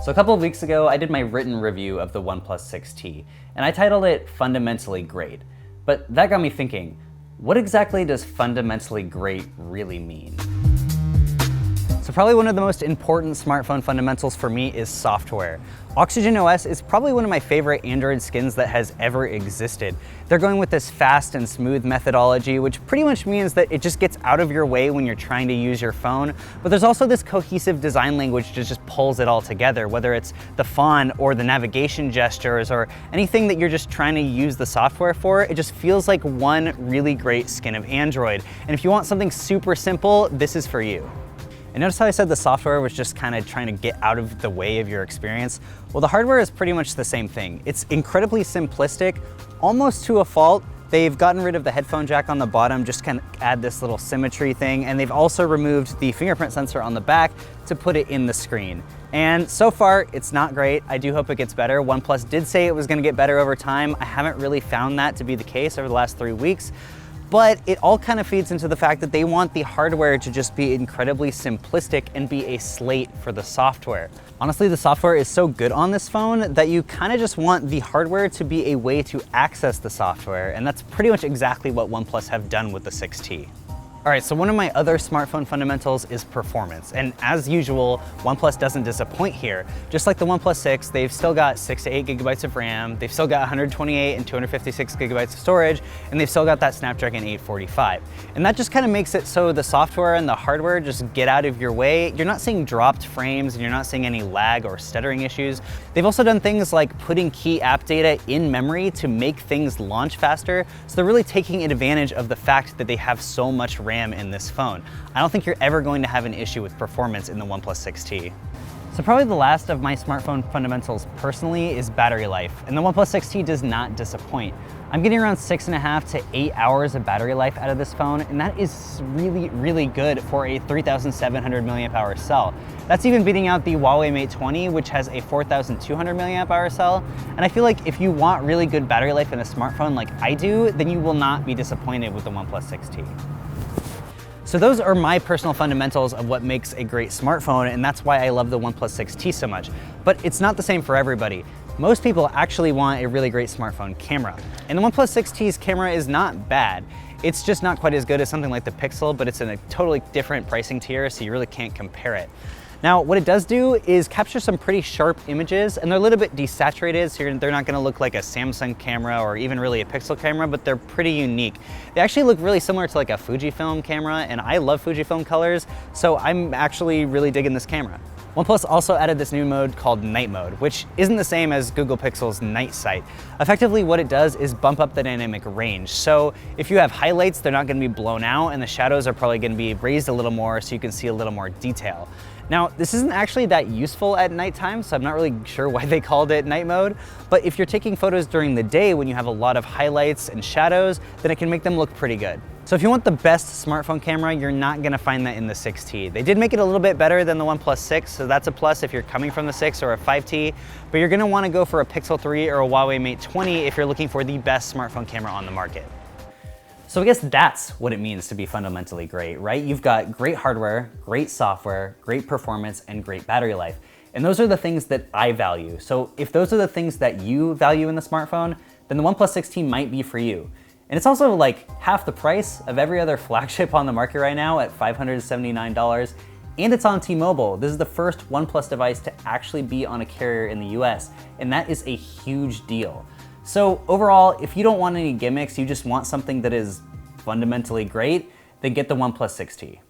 So a couple of weeks ago, I did my written review of the OnePlus 6T, and I titled it Fundamentally Great. But that got me thinking, what exactly does fundamentally great really mean? So probably one of the most important smartphone fundamentals for me is software. Oxygen OS is probably one of my favorite Android skins that has ever existed. They're going with this fast and smooth methodology, which pretty much means that it just gets out of your way when you're trying to use your phone. But there's also this cohesive design language that just pulls it all together, whether it's the font or the navigation gestures or anything that you're just trying to use the software for. It just feels like one really great skin of Android. And if you want something super simple, this is for you. And notice how I said the software was just kind of trying to get out of the way of your experience? Well, the hardware is pretty much the same thing. It's incredibly simplistic, almost to a fault. They've gotten rid of the headphone jack on the bottom, just kind of add this little symmetry thing, and they've also removed the fingerprint sensor on the back to put it in the screen. And so far, it's not great. I do hope it gets better. OnePlus did say it was gonna get better over time. I haven't really found that to be the case over the last 3 weeks. But it all kind of feeds into the fact that they want the hardware to just be incredibly simplistic and be a slate for the software. Honestly, the software is so good on this phone that you kind of just want the hardware to be a way to access the software, and that's pretty much exactly what OnePlus have done with the 6T. All right, so one of my other smartphone fundamentals is performance. And as usual, OnePlus doesn't disappoint here. Just like the OnePlus 6, they've still got 6 to 8 gigabytes of RAM, they've still got 128 and 256 gigabytes of storage, and they've still got that Snapdragon 845. And that just kind of makes it so the software and the hardware just get out of your way. You're not seeing dropped frames and you're not seeing any lag or stuttering issues. They've also done things like putting key app data in memory to make things launch faster. So they're really taking advantage of the fact that they have so much RAM in this phone. I don't think you're ever going to have an issue with performance in the OnePlus 6T. So probably the last of my smartphone fundamentals personally is battery life, and the OnePlus 6T does not disappoint. I'm getting around 6.5 to 8 hours of battery life out of this phone, and that is really, really good for a 3,700 milliamp hour cell. That's even beating out the Huawei Mate 20, which has a 4,200 milliamp hour cell. And I feel like if you want really good battery life in a smartphone like I do, then you will not be disappointed with the OnePlus 6T. So those are my personal fundamentals of what makes a great smartphone, and that's why I love the OnePlus 6T so much. But it's not the same for everybody. Most people actually want a really great smartphone camera. And the OnePlus 6T's camera is not bad. It's just not quite as good as something like the Pixel, but it's in a totally different pricing tier, so you really can't compare it. Now, what it does do is capture some pretty sharp images, and they're a little bit desaturated, so they're not gonna look like a Samsung camera or even really a Pixel camera, but they're pretty unique. They actually look really similar to like a Fujifilm camera, and I love Fujifilm colors, so I'm actually really digging this camera. OnePlus also added this new mode called Night Mode, which isn't the same as Google Pixel's Night Sight. Effectively, what it does is bump up the dynamic range. So if you have highlights, they're not gonna be blown out, and the shadows are probably gonna be raised a little more so you can see a little more detail. Now, this isn't actually that useful at nighttime, so I'm not really sure why they called it night mode, but if you're taking photos during the day when you have a lot of highlights and shadows, then it can make them look pretty good. So if you want the best smartphone camera, you're not gonna find that in the 6T. They did make it a little bit better than the OnePlus 6, so that's a plus if you're coming from the 6 or a 5T, but you're gonna wanna go for a Pixel 3 or a Huawei Mate 20 if you're looking for the best smartphone camera on the market. So I guess that's what it means to be fundamentally great, right? You've got great hardware, great software, great performance, and great battery life. And those are the things that I value. So if those are the things that you value in the smartphone, then the OnePlus 6T might be for you. And it's also like half the price of every other flagship on the market right now at $579. And it's on T-Mobile. This is the first OnePlus device to actually be on a carrier in the US. And that is a huge deal. So overall, if you don't want any gimmicks, you just want something that is fundamentally great, then get the OnePlus 6T.